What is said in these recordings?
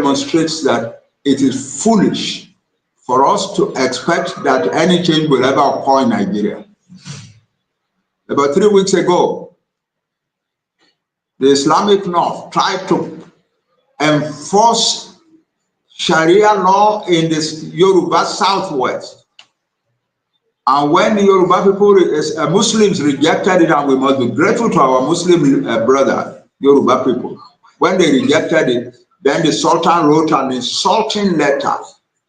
demonstrates that it is foolish for us to expect that any change will ever occur in Nigeria. About 3 weeks ago, the Islamic North tried to enforce Sharia law in the Yoruba Southwest. And when the Yoruba people, Muslims rejected it, and we must be grateful to our Muslim brother, Yoruba people. When they rejected it, then the Sultan wrote an insulting letter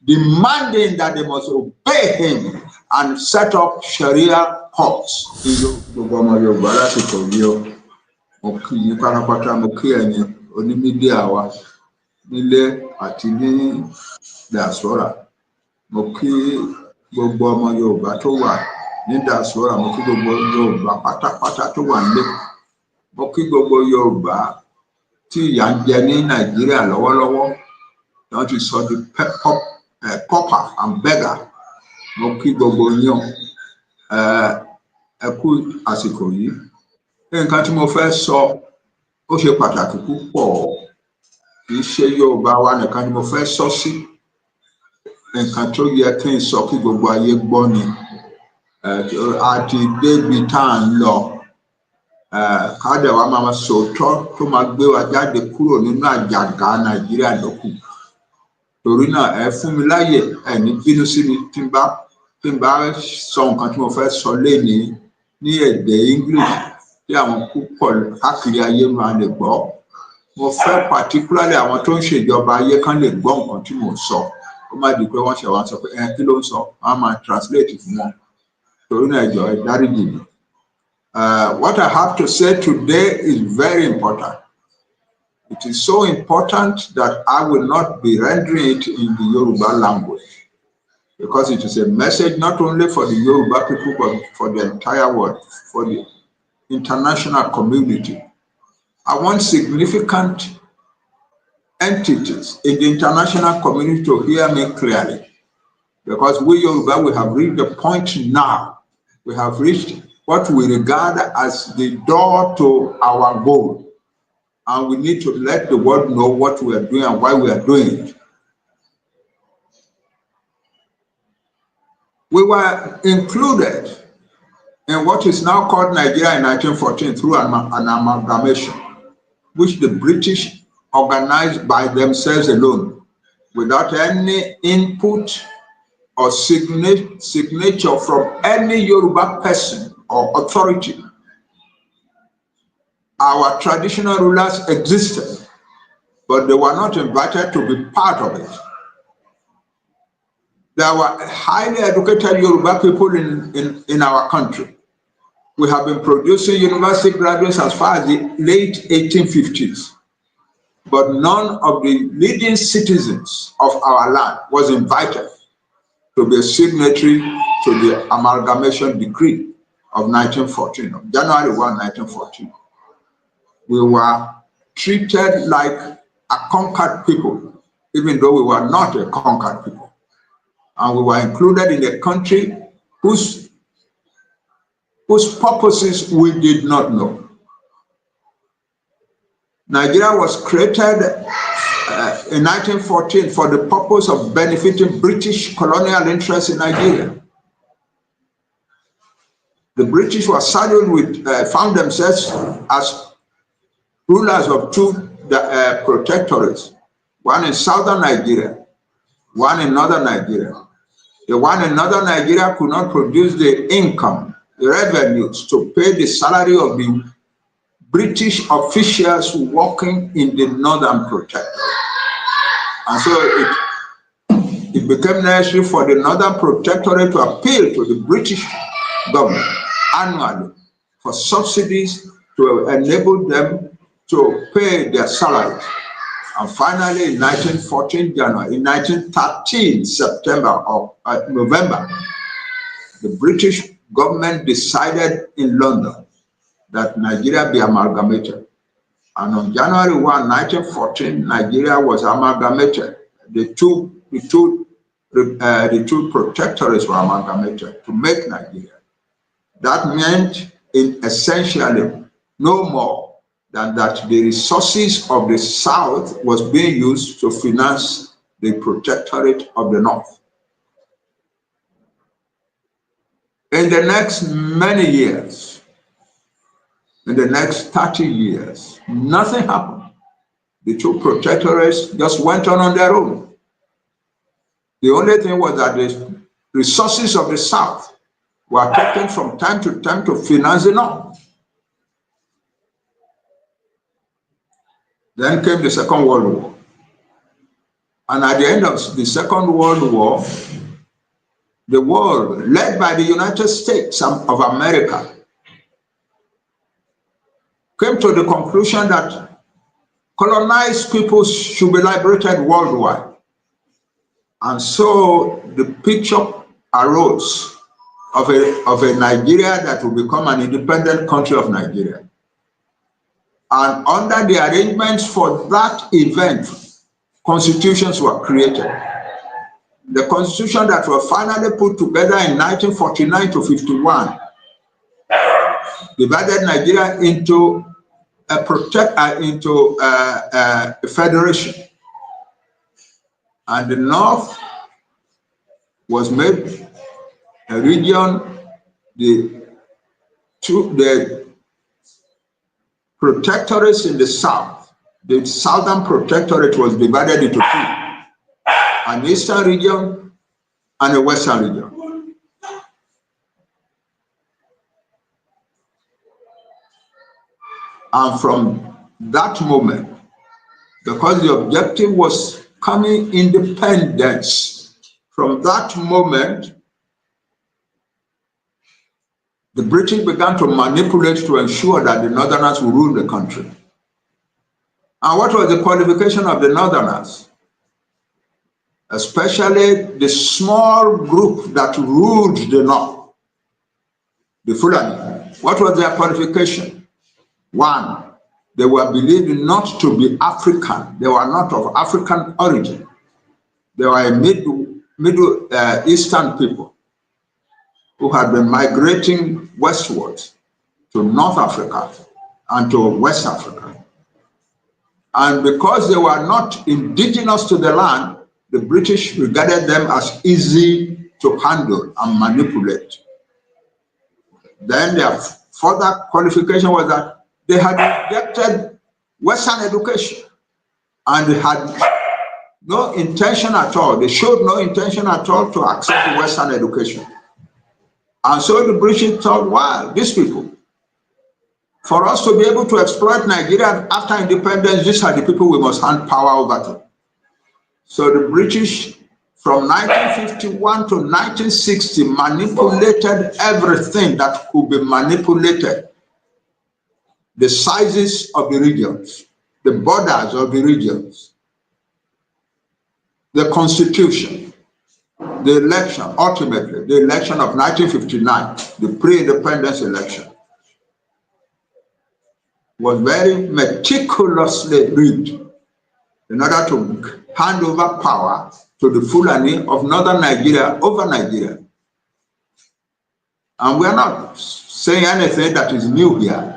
demanding that they must obey him and set up Sharia courts in Yoruba. Nílé àti ní diaspora, mo kí gbogbo ọmọ Yorùbá tó wà ní diaspora, mo kí gbogbo Yorùbá pátápátá tó wà nílé, mo kí gbogbo Yorùbá tí ìyà ń jẹ ní Nàìjíríà lọ́wọ́lọ́wọ́, wọ́n ti sọ di pauper and beggar, mo kí gbogbo yín ẹ kú àsìkò yìí. Nǹkan tí mo fẹ́ sọ ó ṣe pàtàkì púpọ̀. Kì í ṣe Yorùbá wa nìkan ni mo fẹ́ sọ sí, nǹkan tó yẹ kí n sọ kí gbogbo ayé gbọ́ ni. Àti débi tá à ń lọ, káàdà wa máa sòótọ́ tó máa gbé wa jáde kúrò nínú àjàgà Nàìjíríà lókù. Torí náà ẹ fún mi láyè, ẹ ní bínú sí mi tí n bá sọ nǹkan tí mo fẹ́ sọ lénìí ní èdè English tí àwọn púpọ̀ káàkiri ayé máa lè gbọ́. Mo fẹ́ particularly àwọn tó ń ṣèjọba ayé kan lè gbọ́ nǹkan tí mo sọ. Ó má di pé wọ́n ṣe wá sọ pé kí ló ń sọ, wọ́n máa translate fún wọn. Torí náà ẹ jọ̀ọ́ ẹ dáríjì mí. What I have to say today is very important. It is so important that I will not be rendering it in the Yoruba language, because it is a message not only for the Yoruba people but for the entire world, for the international community. I want significant entities in the international community to hear me clearly, because we Yoruba, we have reached the point now. We have reached what we regard as the door to our goal, and we need to let the world know what we are doing and why we are doing it. We were included in what is now called Nigeria in 1914 through an amalgamation, which the British organized by themselves alone, without any input or signature from any Yoruba person or authority. Our traditional rulers existed, but they were not invited to be part of it. There were highly educated Yoruba people in our country. We have been producing university graduates as far as the late 1850s. But none of the leading citizens of our land was invited to be a signatory to the amalgamation decree of 1914, of January 1, 1914. We were treated like a conquered people, even though we were not a conquered people. And we were included in a country whose purposes we did not know. Nigeria was created in 1914 for the purpose of benefiting British colonial interests in Nigeria. The British were saddled with, found themselves as rulers of two protectorates, one in southern Nigeria, one in northern Nigeria. The one in northern Nigeria could not produce the income, the revenues to pay the salary of the British officials working in the Northern Protectorate. And so it became necessary for the Northern Protectorate to appeal to the British government annually for subsidies to enable them to pay their salaries. And finally, in 1914 January, in 1913 September or November, the British government decided in London that Nigeria be amalgamated. And on January 1, 1914, Nigeria was amalgamated. The two protectorates were amalgamated to make Nigeria. That meant, essentially, no more than that the resources of the South was being used to finance the protectorate of the North. In the next many years, in the next 30 years, nothing happened. The two protectorates just went on their own. The only thing was that the resources of the South were taken from time to time to finance the North. Then came the Second World War. And at the end of the Second World War, the world, led by the United States of America, came to the conclusion that colonized peoples should be liberated worldwide. And so the picture arose of a Nigeria that will become an independent country of Nigeria. And under the arrangements for that event, constitutions were created. The constitution that was finally put together in 1949 to 51 divided Nigeria into a federation. And the North was made a region. The protectorates in the South, the Southern Protectorate was divided into two, an Eastern region and a Western region. And from that moment, because the objective was coming independence, from that moment, the British began to manipulate to ensure that the Northerners would rule the country. And what was the qualification of the Northerners? Especially the small group that ruled the North, the Fulani. What was their qualification? One, they were believed not to be African. They were not of African origin. They were a Middle Eastern people who had been migrating westwards to North Africa and to West Africa. And because they were not indigenous to the land, the British regarded them as easy to handle and manipulate. Then their further qualification was that they had rejected Western education and they had no intention at all. They showed no intention at all to accept Western education. And so the British thought, wow, these people, for us to be able to exploit Nigeria after independence, these are the people we must hand power over to. So the British, from 1951 to 1960, manipulated everything that could be manipulated. The sizes of the regions, the borders of the regions, the constitution, the election, ultimately, the election of 1959, the pre-independence election, was very meticulously rigged in order to hand over power to the Fulani of northern Nigeria over Nigeria. And we are not saying anything that is new here.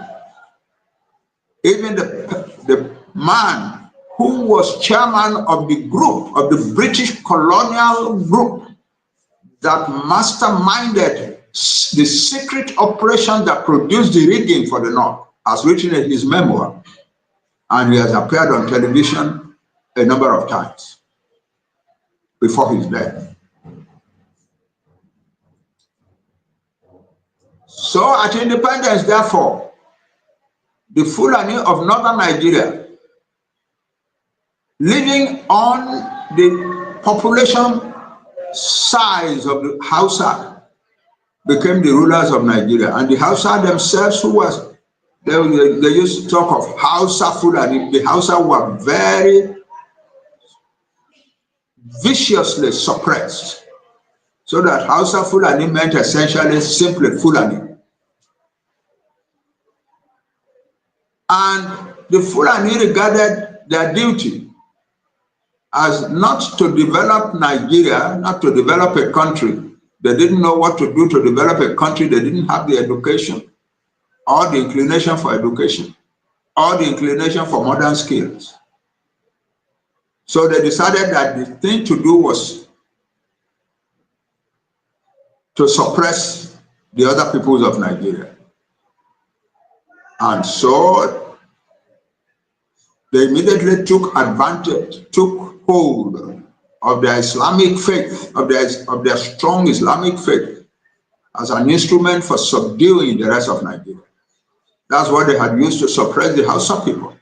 Even the man who was chairman of the group, of the British colonial group that masterminded the secret operation that produced the rigging for the North, has written in his memoir, and he has appeared on television a number of times before his death. So at independence, therefore, the Fulani of northern Nigeria, living on the population size of the Hausa, became the rulers of Nigeria. And the Hausa themselves, who was, they used to talk of Hausa Fulani. The Hausa were very viciously suppressed, so that Hausa Fulani meant essentially simply Fulani. And the Fulani regarded their duty as not to develop Nigeria, not to develop a country. They didn't know what to do to develop a country. They didn't have the education or the inclination for education. or the inclination for modern skills. So they decided that the thing to do was to suppress the other peoples of Nigeria. And so they immediately took advantage, took hold of their Islamic faith, of their strong Islamic faith, as an instrument for subduing the rest of Nigeria. That's what they had used to suppress the Hausa people.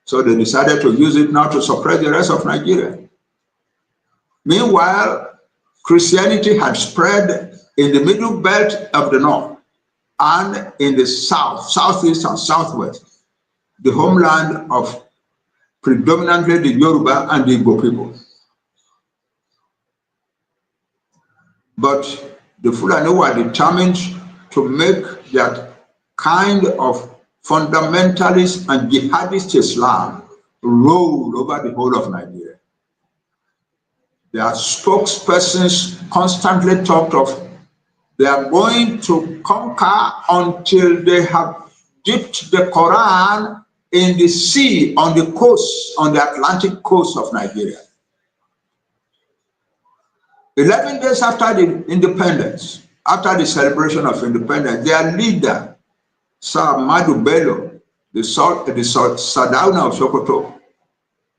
So they decided to use it now to suppress the rest of Nigeria. Meanwhile, Christianity had spread in the middle belt of the north and in the south, southeast and southwest, the homeland of predominantly the Yoruba and the Igbo people. But the Fulani were determined to make that kind of fundamentalist and jihadist Islam roll over the whole of Nigeria. Their spokespersons constantly talked of they are going to conquer until they have dipped the Quran in the sea, on the coast, on the Atlantic coast of Nigeria. 11 days after the independence, after the celebration of independence, their leader, Sir Madu Bello, the Sardauna of Sokoto,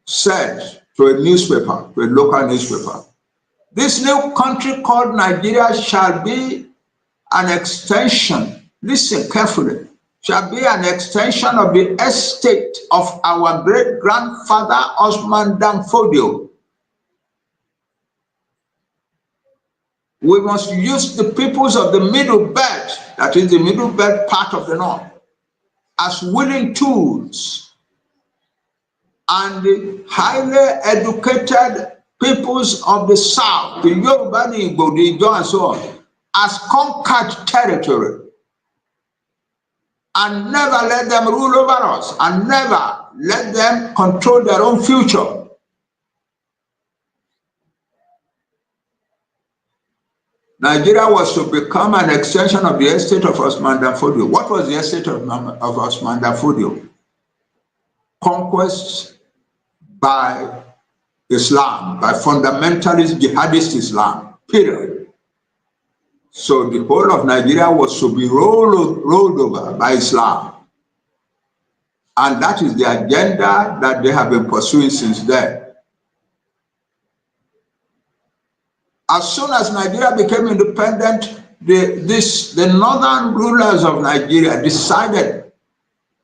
said to a newspaper, to a local newspaper, this new country called Nigeria shall be an extension, listen carefully, shall be an extension of the estate of our great-grandfather Osman Danfodio. We must use the peoples of the middle belt, that is the middle belt part of the north, as willing tools, and the highly educated peoples of the south, the Yoruba, the Igbo, the Ijo, and so on, as conquered territory, and never let them rule over us, and never let them control their own future. Nigeria was to become an extension of the estate of Osman Danfodio. What was the estate of Osman Danfodio? Conquest by Islam, by fundamentalist jihadist Islam, period. So the whole of Nigeria was to be rolled over by Islam. And that is the agenda that they have been pursuing since then. As soon as Nigeria became independent, the northern rulers of Nigeria decided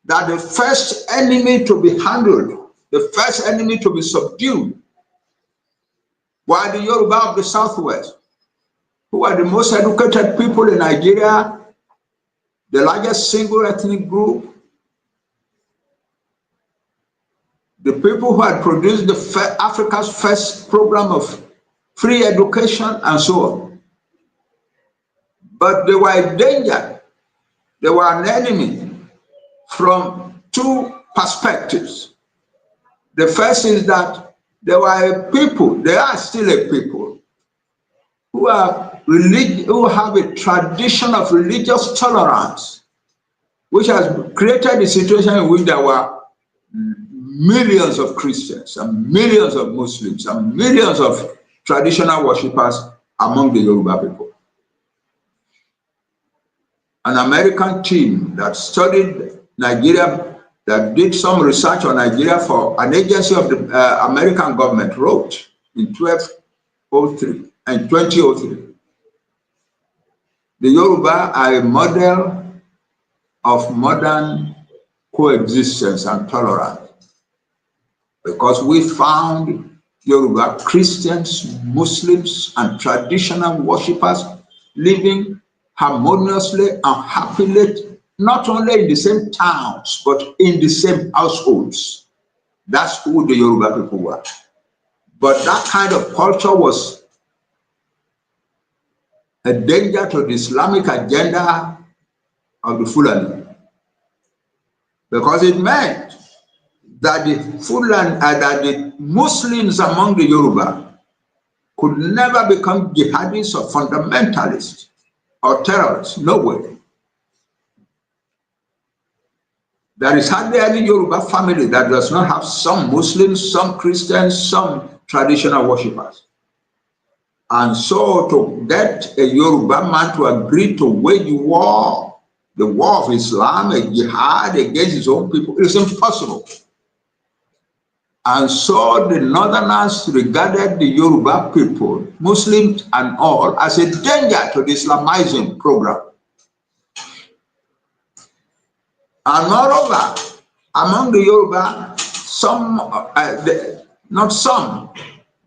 that the first enemy to be handled, the first enemy to be subdued, were the Yoruba of the southwest, who are the most educated people in Nigeria, the largest single ethnic group, the people who had produced Africa's first program of free education and so on. But they were a danger. They were an enemy from two perspectives. The first is that they were a people, they are still a people, who have a tradition of religious tolerance, which has created a situation in which there were millions of Christians and millions of Muslims and millions of traditional worshippers among the Yoruba people. An American team that studied Nigeria, that did some research on Nigeria for an agency of the American government, wrote in 2003, the Yoruba are a model of modern coexistence and tolerance, because we found Yoruba Christians, Muslims, and traditional worshippers living harmoniously and happily, not only in the same towns, but in the same households. That's who the Yoruba people were. But that kind of culture was a danger to the Islamic agenda of the Fulani, because it meant that the Muslims among the Yoruba could never become jihadists or fundamentalists or terrorists. No way. There is hardly any Yoruba family that does not have some Muslims, some Christians, some traditional worshippers. And so to get a Yoruba man to agree to wage war, the war of Islam, a jihad against his own people, is impossible. And so the Northerners regarded the Yoruba people, Muslims and all, as a danger to the Islamizing program. And moreover, among the Yoruba,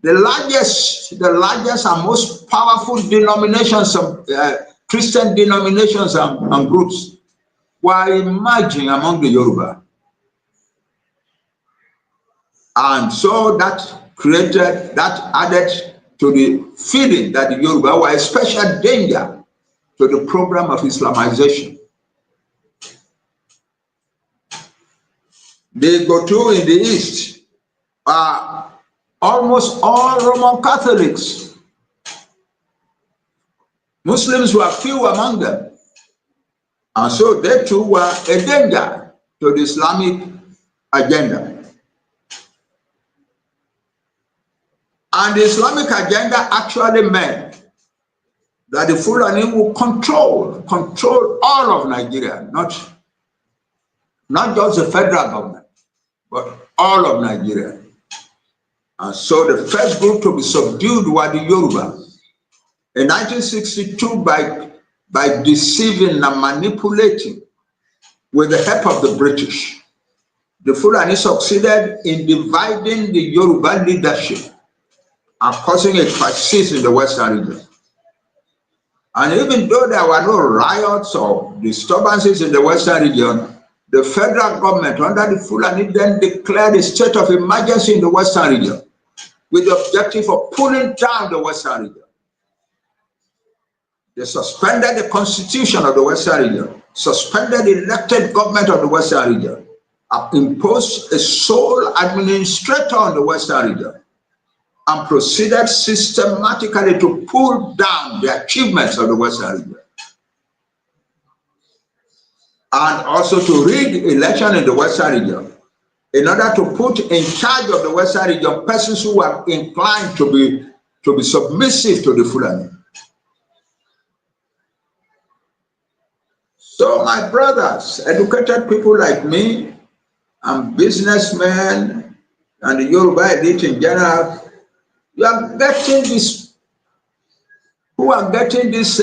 the largest and most powerful denominations of Christian denominations and groups were emerging among the Yoruba. And so that added to the feeling that the Yoruba were a special danger to the program of Islamization. The Gotu in the East are almost all Roman Catholics. Muslims were few among them. And so they too were a danger to the Islamic agenda. And the Islamic agenda actually meant that the Fulani will control all of Nigeria, not just the federal government, but all of Nigeria. And so the first group to be subdued were the Yoruba. In 1962, by deceiving and manipulating with the help of the British, the Fulani succeeded in dividing the Yoruba leadership and causing a crisis in the Western region. And even though there were no riots or disturbances in the Western region, the federal government under the Fulani then declared a state of emergency in the Western region with the objective of pulling down the Western region. They suspended the constitution of the Western region, suspended the elected government of the Western region, and imposed a sole administrator on the Western region, and proceeded systematically to pull down the achievements of the Western region. And also to rig election in the Western region in order to put in charge of the Western region persons who are inclined to be submissive to the Fulani. So my brothers, educated people like me, and businessmen, and the Yoruba elite in general, you are getting this, who are getting this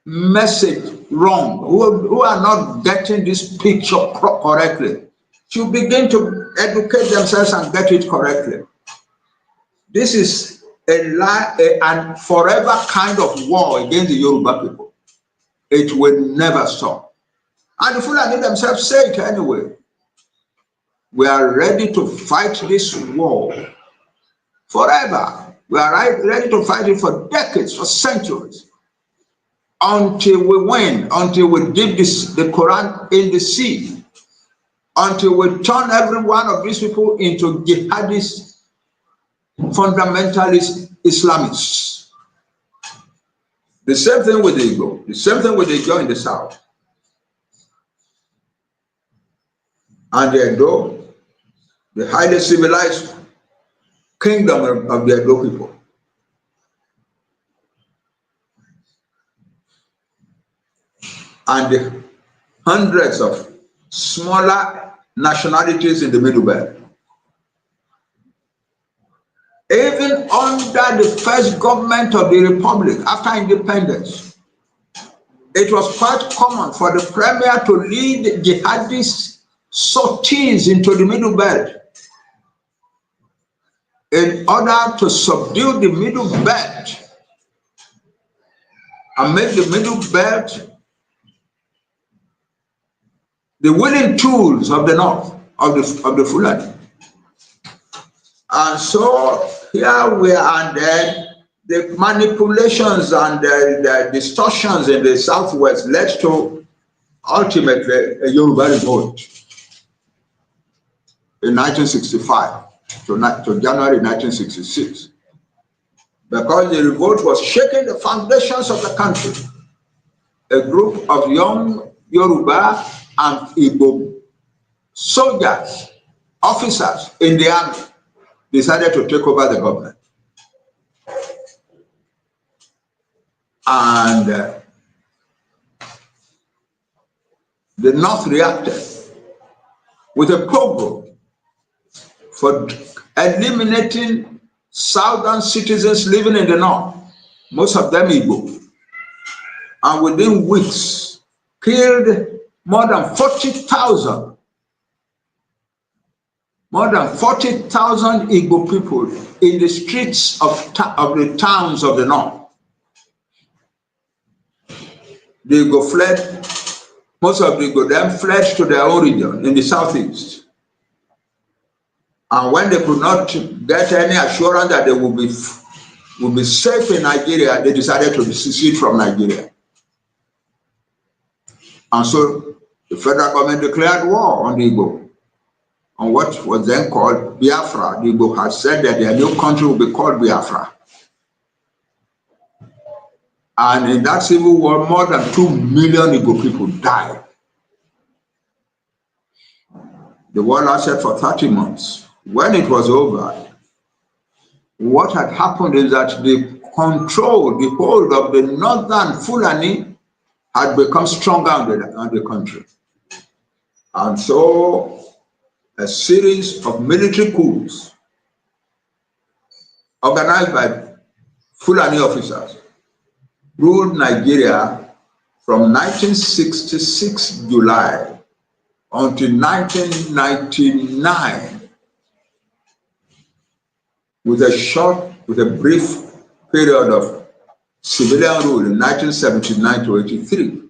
message wrong, who are not getting this picture correctly, should begin to educate themselves and get it correctly. This is a forever kind of war against the Yoruba people. It will never stop. And the Fulani themselves say it anyway. We are ready to fight this war forever. We are ready to fight it for decades, for centuries, until we win, until we dip the Quran in the sea, until we turn every one of these people into jihadist, fundamentalist Islamists. The same thing with the Igbo, the same thing with the Igbo in the south. And the Edo, the highly civilized kingdom of the Edo people. And the hundreds of smaller nationalities in the Middle Belt. Even under the first government of the Republic, after independence, it was quite common for the premier to lead jihadist sorties into the Middle Belt in order to subdue the Middle Belt and make the Middle Belt the willing tools of the North, of the Fulani. And so here we are, and then the manipulations and the distortions in the Southwest led to ultimately a Yoruba revolt in 1965 to January 1966. Because the revolt was shaking the foundations of the country. A group of young Yoruba and Igbo soldiers, officers in the army decided to take over the government. And the North reacted with a program for eliminating southern citizens living in the North, most of them Igbo, and within weeks killed more than 40,000 Igbo people in the streets of the towns of the North. The Igbo fled, most of the Igbo then fled to their own region in the southeast. And when they could not get any assurance that they would be safe in Nigeria, they decided to secede from Nigeria. And so the federal government declared war on the Igbo, on what was then called Biafra. The Igbo had said that their new country would be called Biafra. And in that civil war, more than 2 million Igbo people died. The war lasted for 30 months. When it was over, what had happened is that the hold of the northern Fulani had become stronger on the country. And so a series of military coups organized by Fulani officers ruled Nigeria from 1966 July until 1999 with a brief period of civilian rule in 1979 to 83.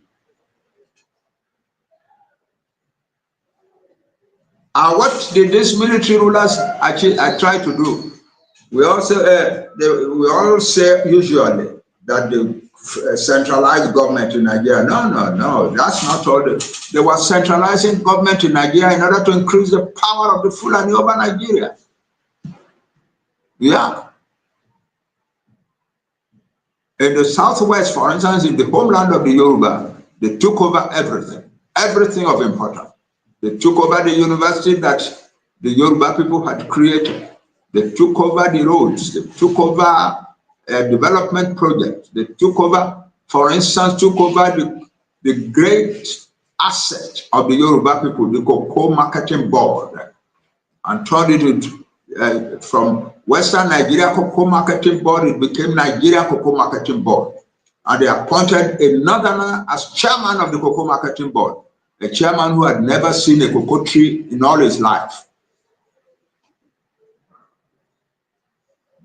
And what did these military rulers actually try to do? We also say usually that the centralized government in Nigeria. No, that's not all. They were centralizing government in Nigeria in order to increase the power of the Fulani over Nigeria. Yeah. In the southwest, for instance, in the homeland of the Yoruba, they took over everything of importance. They took over the university that the Yoruba people had created. They took over the roads. They took over development projects. They took over, for instance, the great asset of the Yoruba people, the cocoa marketing board, and turned it into, from Western Nigeria Cocoa Marketing Board, it became Nigeria Cocoa Marketing Board. And they appointed a northerner as chairman of the Cocoa Marketing Board, a chairman who had never seen a cocoa tree in all his life.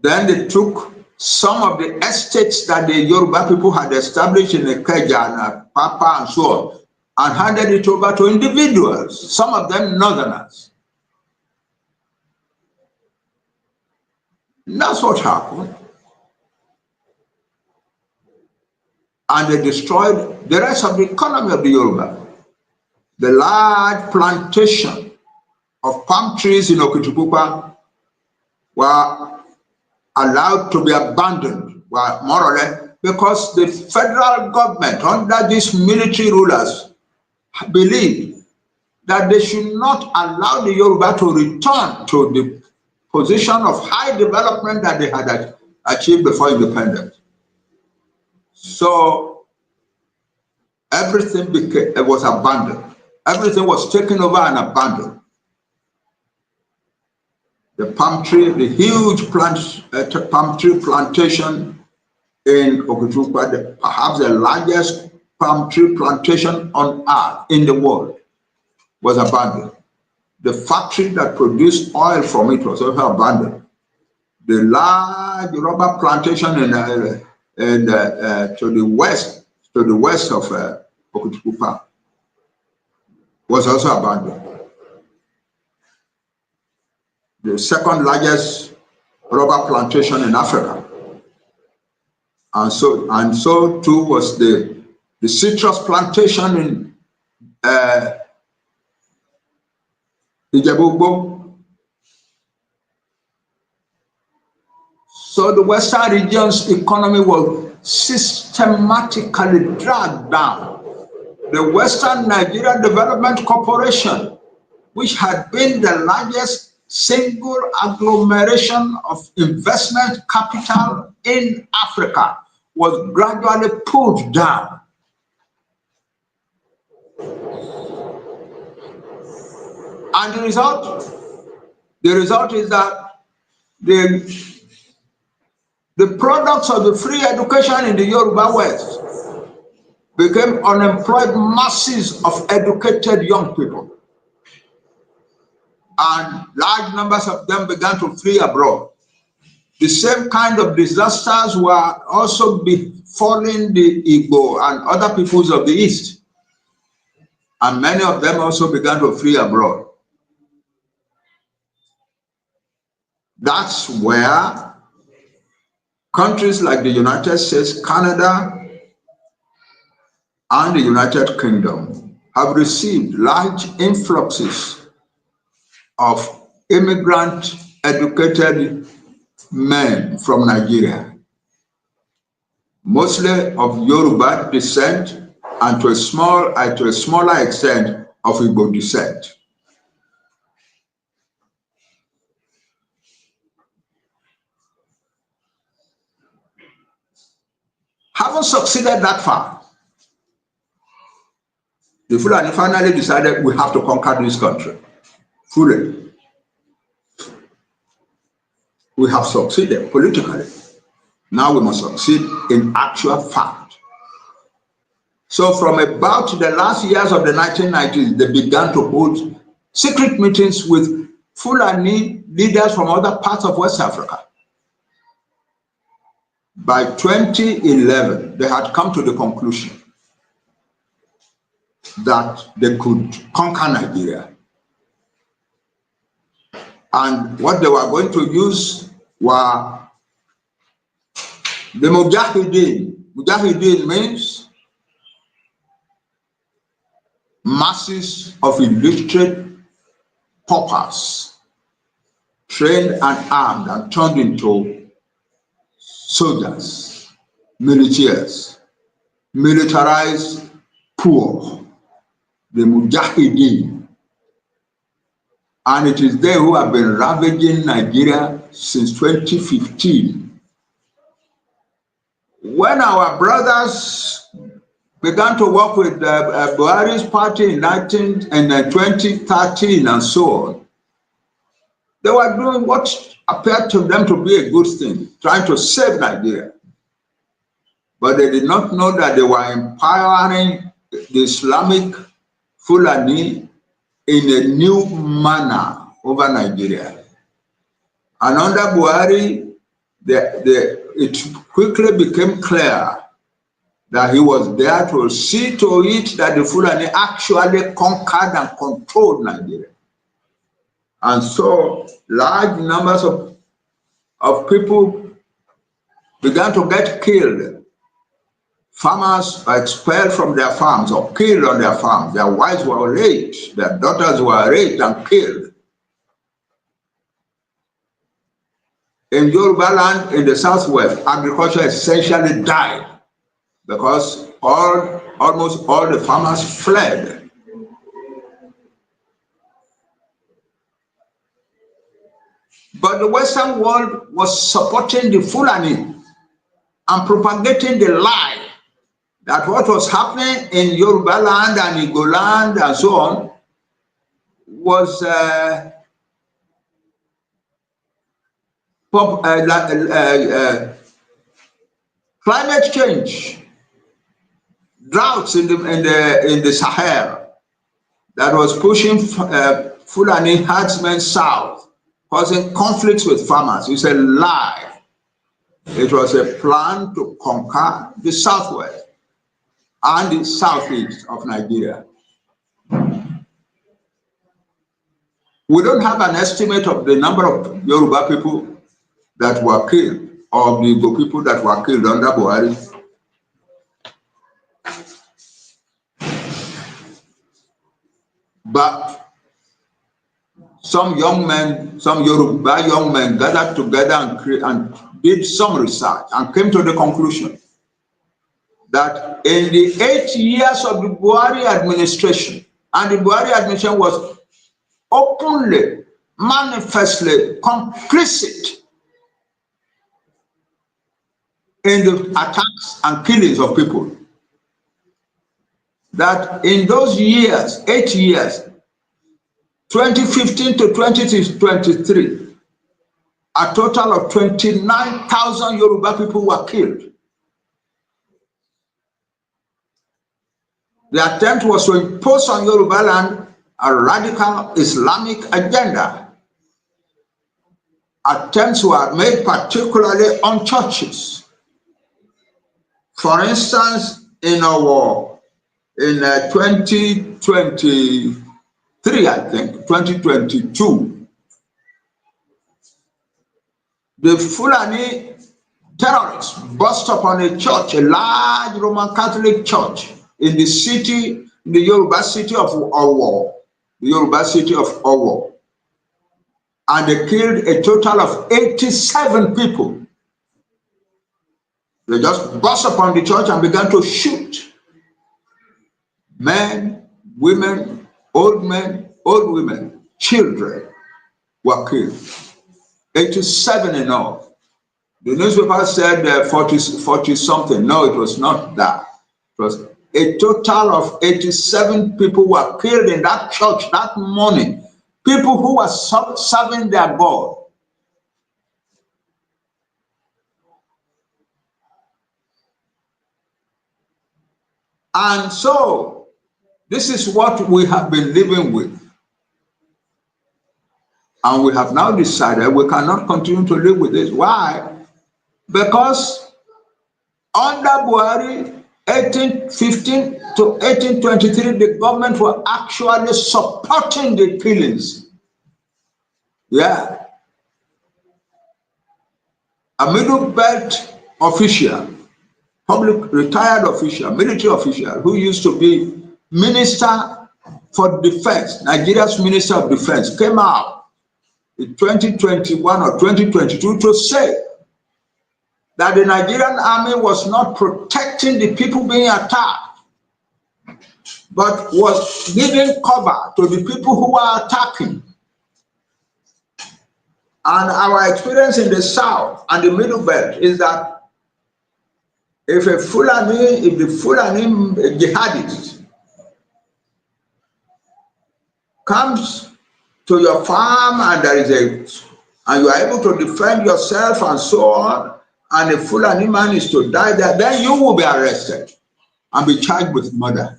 Then they took some of the estates that the Yoruba people had established in Ikeja and Papa and so on, and handed it over to individuals, some of them northerners. That's what happened. And they destroyed the rest of the economy of the Yoruba. The large plantation of palm trees in Okitipupa were allowed to be abandoned, well, more or less, because the federal government, under these military rulers, believed that they should not allow the Yoruba to return to the position of high development that they had achieved before independence. So everything was abandoned. Everything was taken over and abandoned. The palm tree, the huge palm tree plantation in Okitipupa, perhaps the largest palm tree plantation on earth in the world, was abandoned. The factory that produced oil from it was also abandoned. The large rubber plantation to the west of Okitipupa was also abandoned. The second largest rubber plantation in Africa, and so too was the citrus plantation in Ijebu. So the Western region's economy was systematically dragged down. The Western Nigeria Development Corporation which had been the largest single agglomeration of investment capital in Africa, was gradually pulled down. And the result is that the products of the free education in the Yoruba West became unemployed masses of educated young people. And large numbers of them began to flee abroad. The same kind of disasters were also befalling the Igbo and other peoples of the East. And many of them also began to flee abroad. That's where countries like the United States, Canada, and the United Kingdom have received large influxes of immigrant educated men from Nigeria, mostly of Yoruba descent and to a smaller extent of Igbo descent. Having succeeded that far, the Fulani finally decided we have to conquer this country fully. We have succeeded politically. Now we must succeed in actual fact. So from about the last years of the 1990s, they began to hold secret meetings with Fulani leaders from other parts of West Africa. By 2011, they had come to the conclusion that they could conquer Nigeria. And what they were going to use were the Mujahideen. Mujahideen means masses of illiterate paupers, trained and armed and turned into soldiers, militias, militarized poor, the Mujahideen. And it is they who have been ravaging Nigeria since 2015. When our brothers began to work with Buhari's party in 2013 and so on, they were doing what appeared to them to be a good thing, trying to save Nigeria. But they did not know that they were empowering the Islamic Fulani in a new manner over Nigeria. And under Buhari, it quickly became clear that he was there to see to it that the Fulani actually conquered and controlled Nigeria. And so large numbers of people began to get killed. Farmers were expelled from their farms or killed on their farms. Their wives were raped, their daughters were raped and killed. In Yoruba land in the southwest, agriculture essentially died because almost all the farmers fled. But the Western world was supporting the Fulani and propagating the lie that what was happening in Yoruba land and Igbo land and so on was climate change, droughts in the Sahel that was pushing Fulani herdsmen south, causing conflicts with farmers. It's a lie. It was a plan to conquer the southwest and the southeast of Nigeria. We don't have an estimate of the number of Yoruba people that were killed or the Igbo people that were killed under Buhari. But some young men, some Yoruba young men gathered together and did some research and came to the conclusion that in the 8 years of the Buhari administration, and the Buhari administration was openly, manifestly complicit in the attacks and killings of people. That in those years, 8 years, 2015 to 2023, a total of 29,000 Yoruba people were killed. The attempt was to impose on Yoruba land a radical Islamic agenda. Attempts were made particularly on churches. For instance, in 2023, I think, 2022, the Fulani terrorists burst upon a church, a large Roman Catholic church in the city, the Yoruba city of Owo, and they killed a total of 87 people. They just burst upon the church and began to shoot. Men, women, old women, children were killed. 87 in all. The newspaper said 40 something. No, it was not that. It was a total of 87 people were killed in that church that morning. People who were serving their God. And so, this is what we have been living with. And we have now decided we cannot continue to live with this. Why? Because under Buhari, 1815 to 1823, the government were actually supporting the killings. Yeah. A middle belt official, public retired official, military official, who used to be Minister for Defense, Nigeria's Minister of Defense, came out in 2021 or 2022 to say that the Nigerian army was not protecting the people being attacked, but was giving cover to the people who were attacking. And our experience in the South and the Middle Belt is that if the Fulani jihadist comes to your farm and and you are able to defend yourself and so on, and the Fulani man is to die there, then you will be arrested and be charged with murder.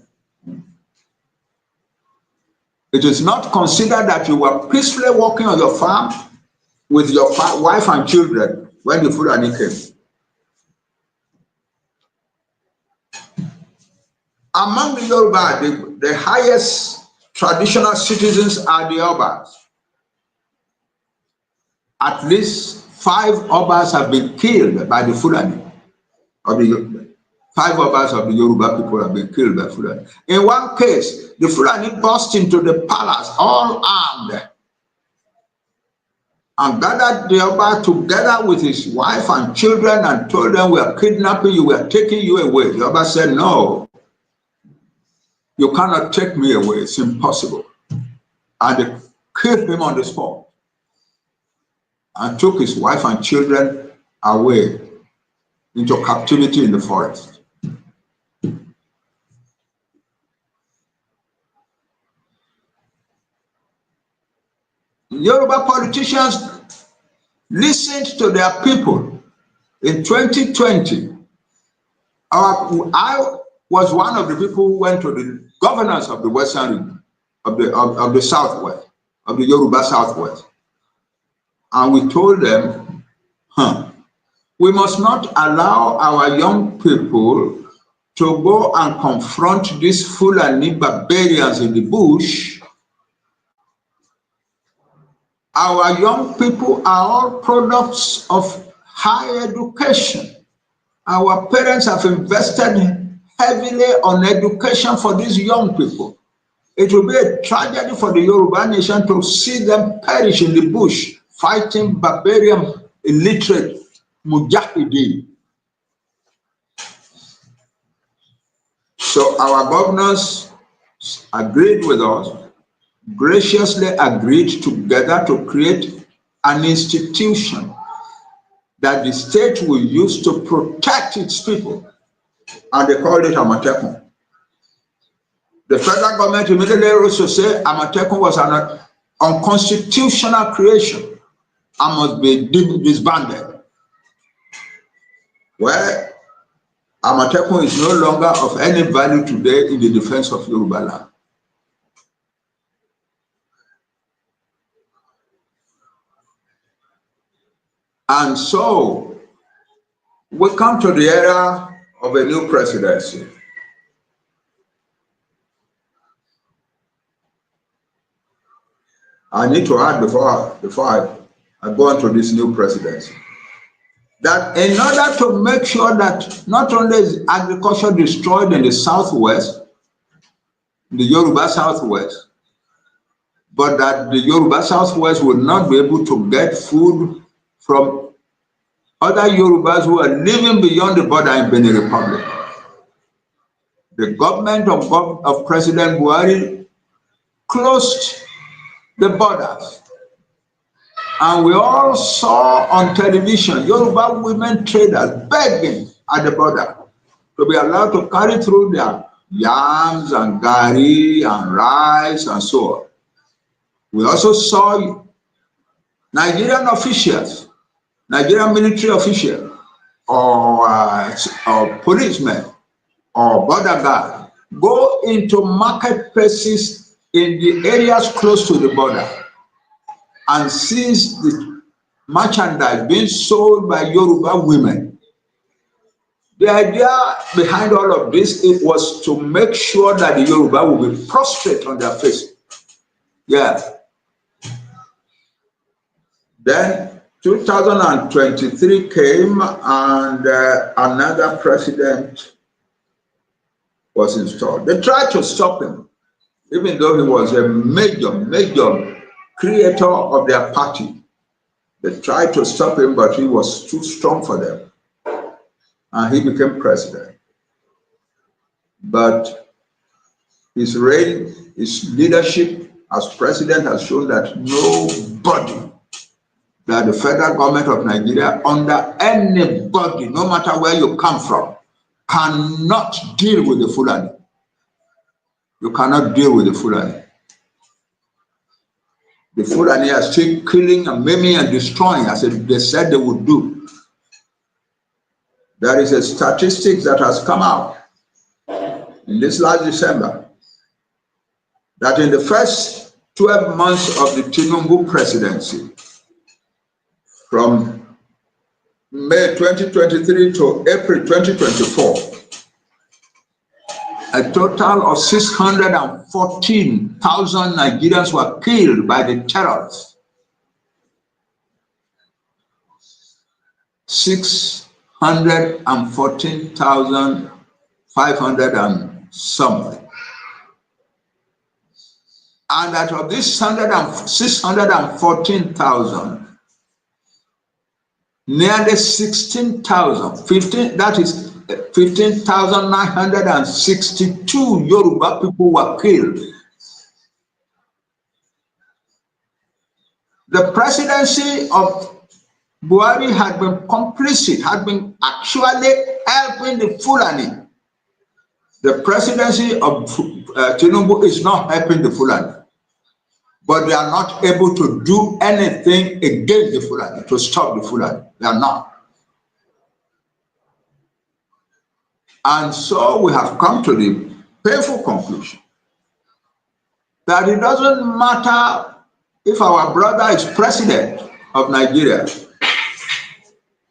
It is not considered that you were peacefully walking on your farm with your wife and children when the Fulani came. Among the Yoruba, the highest traditional citizens are the Obas. At least 5 Obas have been killed by the Fulani. 5 Obas of the Yoruba people have been killed by Fulani. In one case, the Fulani burst into the palace, all armed, and gathered the Oba together with his wife and children and told them, "We are kidnapping you, we are taking you away." The Oba said, "No, you cannot take me away, it's impossible." And they killed him on the spot and took his wife and children away into captivity in the forest. Yoruba politicians listened to their people. In 2020, I was one of the people who went to the governors of the Western region, of the Southwest, of the Yoruba Southwest. And we told them, we must not allow our young people to go and confront these Fulani barbarians in the bush. Our young people are all products of higher education. Our parents have invested heavily on education for these young people. It will be a tragedy for the Yoruba nation to see them perish in the bush, fighting barbarian, illiterate mujahideen. So our governors agreed with us graciously agreed together to create an institution that the state will use to protect its people, and they called it Amatekun. The federal government immediately also said Amatekun was an unconstitutional creation and must be disbanded. Well, Amatekun is no longer of any value today in the defense of Yoruba land. And so we come to the era of a new presidency. I need to add before I go into this new presidency, that in order to make sure that not only is agriculture destroyed in the southwest, the Yoruba southwest, but that the Yoruba southwest will not be able to get food from other Yorubas who are living beyond the border in Benin Republic. The government of President Buhari closed the borders. And we all saw on television Yoruba women traders begging at the border to be allowed to carry through their yams and gari and rice and so on. We also saw Nigerian officials, Nigerian military officials, or policemen, or border guards go into marketplaces in the areas close to the border and seize the merchandise being sold by Yoruba women. The idea behind all of this, it was to make sure that the Yoruba will be prostrate on their faces. Yeah. Then 2023 came and another president was installed. They tried to stop him, even though he was a major creator of their party. They tried to stop him, but he was too strong for them. And he became president. But his reign, his leadership as president has shown that nobody, that the federal government of Nigeria, under anybody, no matter where you come from, cannot deal with the Fulani. You cannot deal with the Fulani. The Fulani are still killing and maiming and destroying as they said they would do. There is a statistic that has come out in this last December that in the first 12 months of the Tinubu presidency, from May 2023 to April 2024, a total of 614,000 Nigerians were killed by the terrorists. 614,500 and something. And out of this 614,000, nearly 16,000, that is 15,962 Yoruba people were killed. The presidency of Buhari had been complicit, had been actually helping the Fulani. The presidency of Tinubu is not helping the Fulani, but they are not able to do anything against the Fulani, to stop the Fulani. They are not. And so we have come to the painful conclusion that it doesn't matter if our brother is president of Nigeria,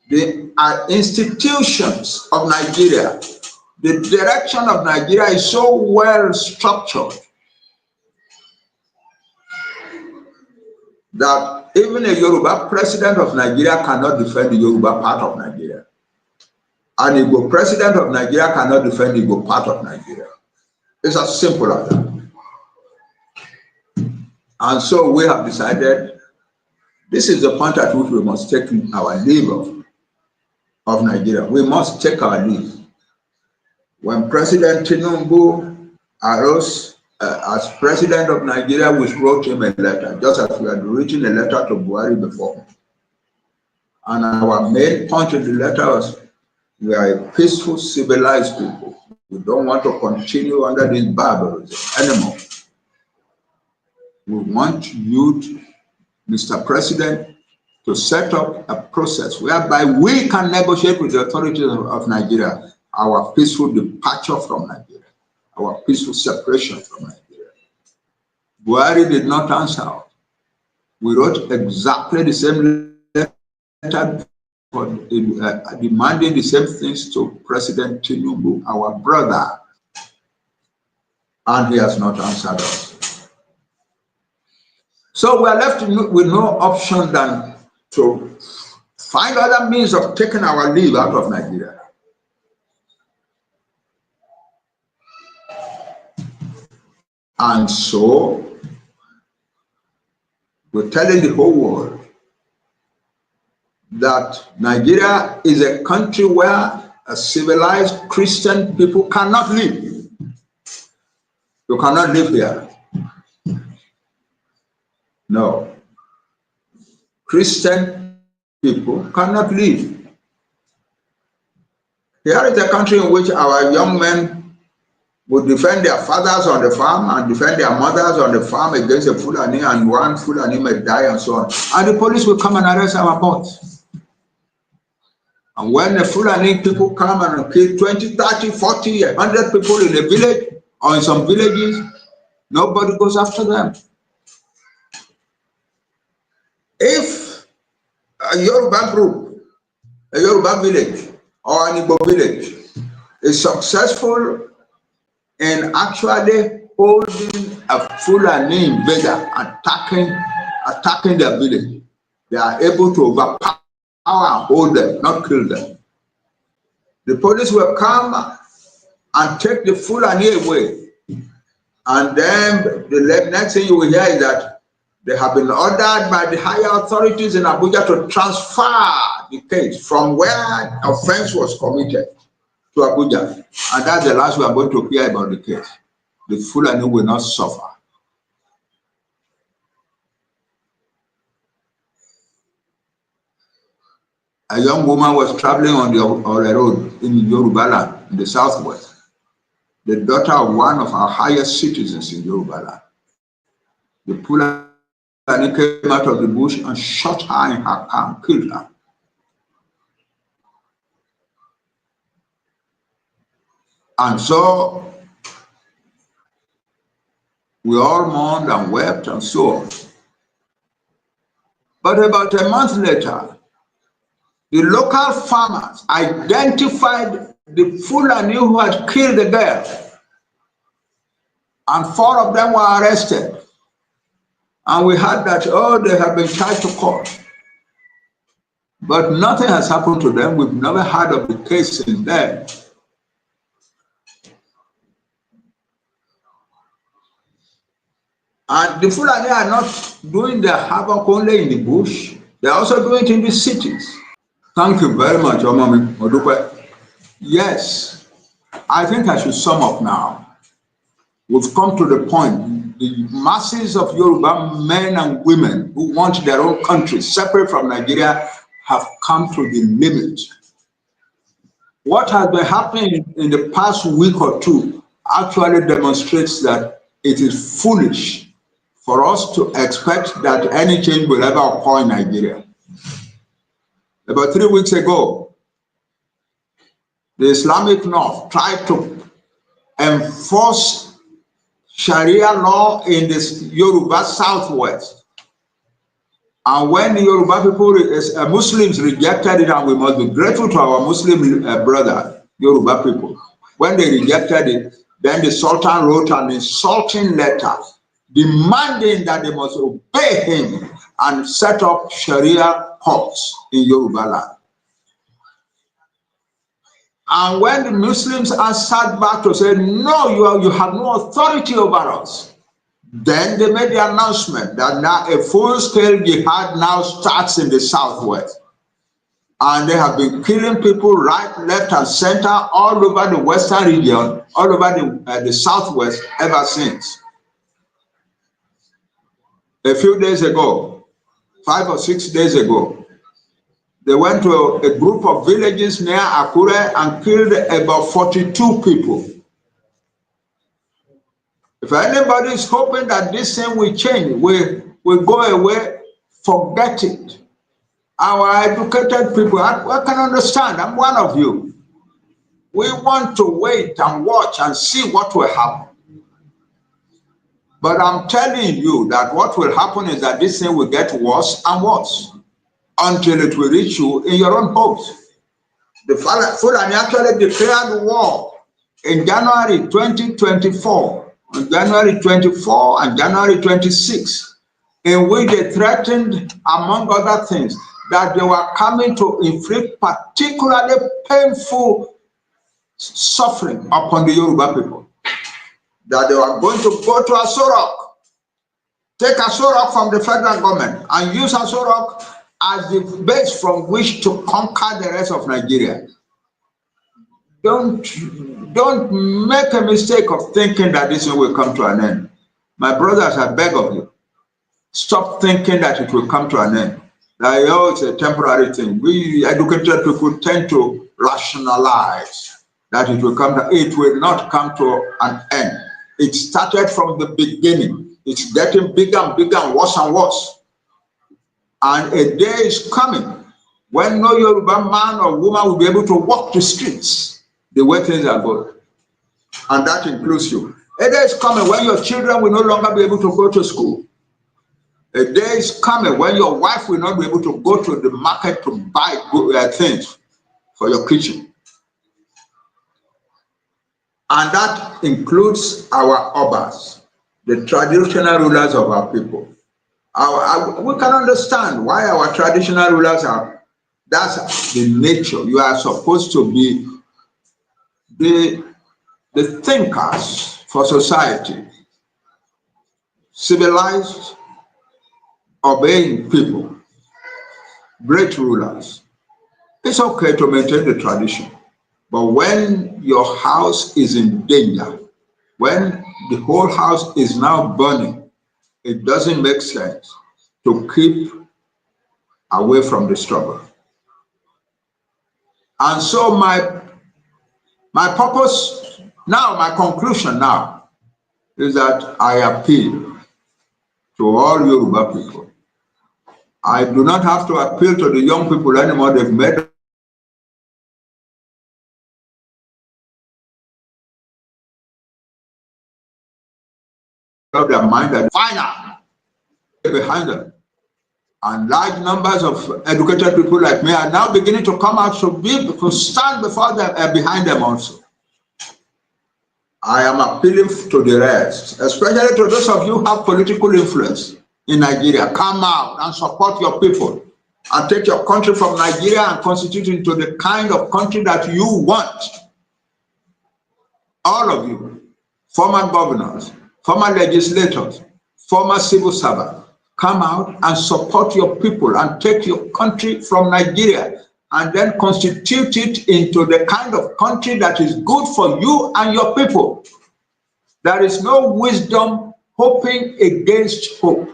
the institutions of Nigeria, the direction of Nigeria is so well structured that even a Yoruba president of Nigeria cannot defend the Yoruba part of Nigeria. An Igbo president of Nigeria cannot defend the Igbo part of Nigeria. It's as simple as that. And so we have decided this is the point at which we must take our leave of Nigeria. We must take our leave. When President Tinubu arose as president of Nigeria, we wrote him a letter, just as we had written a letter to Buhari before. And our main point in the letter was, we are a peaceful, civilized people. We don't want to continue under this barbarism anymore. We want you, Mr. President, to set up a process whereby we can negotiate with the authorities of Nigeria our peaceful departure from Nigeria, our peaceful separation from Nigeria. Buhari did not answer. We wrote exactly the same letter demanding the same things to President Tinubu, our brother, and he has not answered us. So we are left with no option than to find other means of taking our leave out of Nigeria. And so we're telling the whole world that Nigeria is a country where a civilized Christian people cannot live. You cannot live here. No. Christian people cannot live. Here is a country in which our young men would defend their fathers on the farm and defend their mothers on the farm against a Fulani, and one Fulani may die and so on. And the police will come and arrest our boys. And when the Fulani people come and kill 20, 30, 40, 100 people in a village or in some villages, nobody goes after them. If a Yoruba group, a Yoruba village or an Igbo village is successful in actually holding a Fulani invader, attacking their village, they are able to overpower and hold them, not kill them. The police will come and take the Fulani away. And then the next thing you will hear is that they have been ordered by the higher authorities in Abuja to transfer the case from where offense was committed to Abuja. And that's the last we are going to hear about the case. The Fulani will not suffer. A young woman was traveling on the road in Yoruba land, in the southwest, the daughter of one of our highest citizens in Yoruba land. The Fulani came out of the bush and shot her in her car and killed her. And so we all mourned and wept and so on. But about a month later, the local farmers identified the Fulani who had killed the girl, and 4 of them were arrested. And we heard that, oh, they have been charged to court. But nothing has happened to them. We've never heard of the case since then. And the Fulani are not doing their havoc only in the bush, they're also doing it in the cities. Thank you very much, Omami Odupe. Yes, I think I should sum up now. We've come to the point, the masses of Yoruba men and women who want their own country separate from Nigeria have come to the limit. What has been happening in the past week or two actually demonstrates that it is foolish for us to expect that any change will ever occur in Nigeria. About 3 weeks ago, the Islamic North tried to enforce Sharia law in the Yoruba Southwest. And when the Yoruba people, Muslims rejected it, and we must be grateful to our Muslim brother, Yoruba people. When they rejected it, then the Sultan wrote an insulting letter demanding that they must obey him and set up Sharia courts in Yoruba land. And when the Muslims answered back to say, no, you have no authority over us, then they made the announcement that now a full-scale jihad now starts in the southwest. And they have been killing people right, left, and center all over the western region, all over the southwest ever since. A few days ago, 5 or 6 days ago, they went to a group of villages near Akure and killed about 42 people. If anybody is hoping that this thing will change, will go away, forget it. Our educated people, I can understand, I'm one of you. We want to wait and watch and see what will happen. But I'm telling you that what will happen is that this thing will get worse and worse until it will reach you in your own homes. The Fulani actually declared war in January 2024, on January 24 and January 26, in which they threatened, among other things, that they were coming to inflict particularly painful suffering upon the Yoruba people. That they were going to go to Asorok, take Asorok from the federal government and use Asorok as the base from which to conquer the rest of Nigeria. Don't make a mistake of thinking that this will come to an end. My brothers, I beg of you, stop thinking that it will come to an end. That, oh, it's a temporary thing. We educated people tend to rationalize that it will come to, it will not come to an end. It started from the beginning. It's getting bigger and bigger and worse. And a day is coming when no Yoruba man or woman will be able to walk the streets the way things are going. And that includes you. A day is coming when your children will no longer be able to go to school. A day is coming when your wife will not be able to go to the market to buy things for your kitchen. And that includes our obas, the traditional rulers of our people. We can understand why our traditional rulers are, that's the nature. You are supposed to be the thinkers for society, civilized, obeying people, great rulers. It's okay to maintain the tradition, but when your house is in danger, when the whole house is now burning, it doesn't make sense to keep away from the struggle. And so my purpose now, my conclusion now, is that I appeal to all Yoruba people. I do not have to appeal to the young people anymore. They've made up their mind that final behind them. And large numbers of educated people like me are now beginning to come out to stand before them, behind them also. I am appealing to the rest, especially to those of you who have political influence in Nigeria. Come out and support your people and take your country from Nigeria and constitute it into the kind of country that you want. All of you, former governors, former legislators, former civil servants, come out and support your people and take your country from Nigeria and then constitute it into the kind of country that is good for you and your people. There is no wisdom hoping against hope.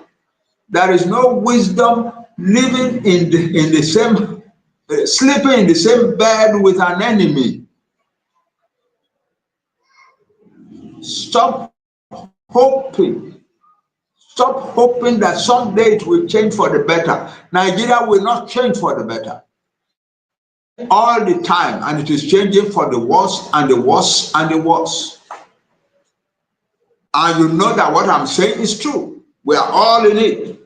There is no wisdom living in the same, sleeping in the same bed with an enemy. Stop hoping. Stop hoping that someday it will change for the better. Nigeria will not change for the better. All the time, and it is changing for the worse and the worse and the worse. And you know that what I'm saying is true. We are all in it.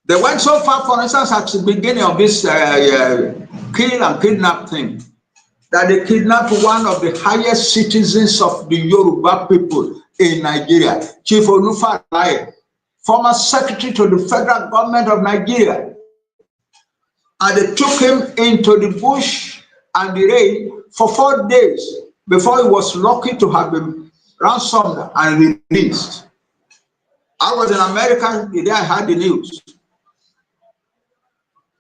They went so far, for instance, at the beginning of this kill and kidnap thing, that they kidnapped one of the highest citizens of the Yoruba people in Nigeria, Chief Olufalaye, former secretary to the federal government of Nigeria. And they took him into the bush and the rain for 4 days before he was lucky to have been ransomed and released. I was in America the day I heard the news.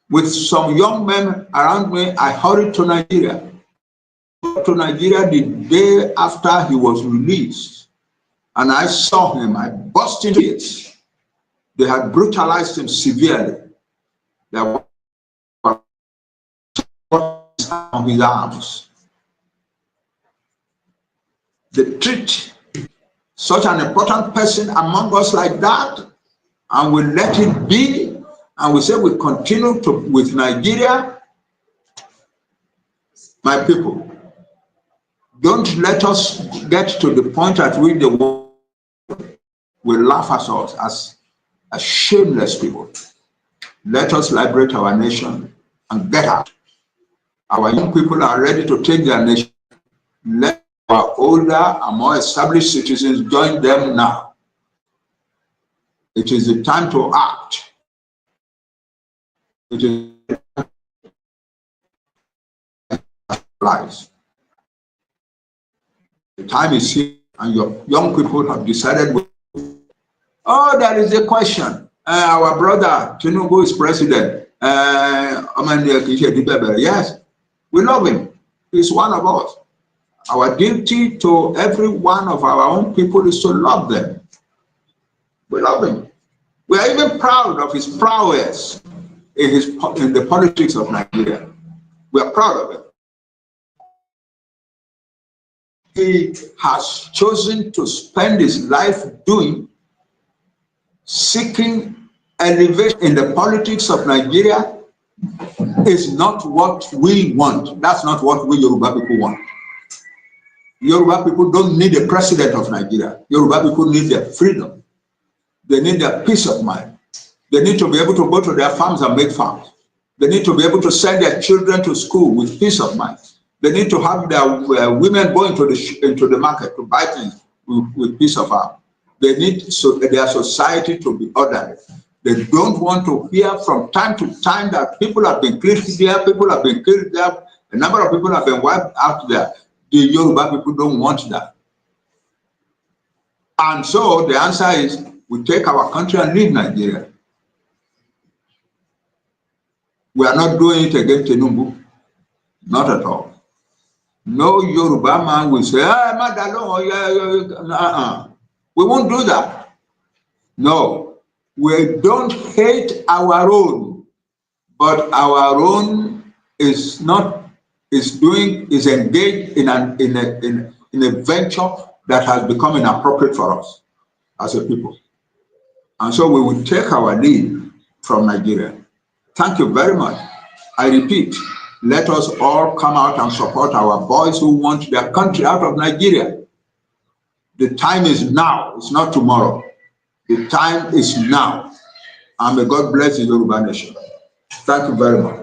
With some young men around me, I hurried to Nigeria. To Nigeria the day after he was released. and I saw him. I burst into it. They had brutalized him severely. There was on his arms. They treat such an important person among us like that, and we let it be, and we say we continue with Nigeria. My people, don't let us get to the point at which the world will laugh at us as shameless people. Let us liberate our nation and get out. Our young people are ready to take their nation. Let our older and more established citizens join them now. It is the time to act. It is lives. The time is here, and your young people have decided. Oh, there is a question. Our brother Tinubu is president. Yes, we love him. He's one of us. Our duty to every one of our own people is to love them. We love him. We are even proud of his prowess in the politics of Nigeria. We are proud of him. He has chosen to spend his life seeking elevation in the politics of Nigeria is not what we want. That's not what we Yoruba people want. Yoruba people don't need a president of Nigeria. Yoruba people need their freedom. They need their peace of mind. They need to be able to go to their farms and make farms. They need to be able to send their children to school with peace of mind. They need to have their women go into the market to buy things with peace of mind. They need their society to be orderly. They don't want to hear from time to time that people have been killed here, people have been killed there, a number of people have been wiped out there. The Yoruba people don't want that. And so the answer is we take our country and leave Nigeria. We are not doing it against Tinubu. Not at all. No Yoruba man will say, we won't do that. No, we don't hate our own, but our own is engaged in a venture that has become inappropriate for us as a people. And so we will take our lead from Nigeria. Thank you very much. I repeat, let us all come out and support our boys who want their country out of Nigeria. The time is now, it's not tomorrow. The time is now. And may God bless the Yoruba nation. Thank you very much.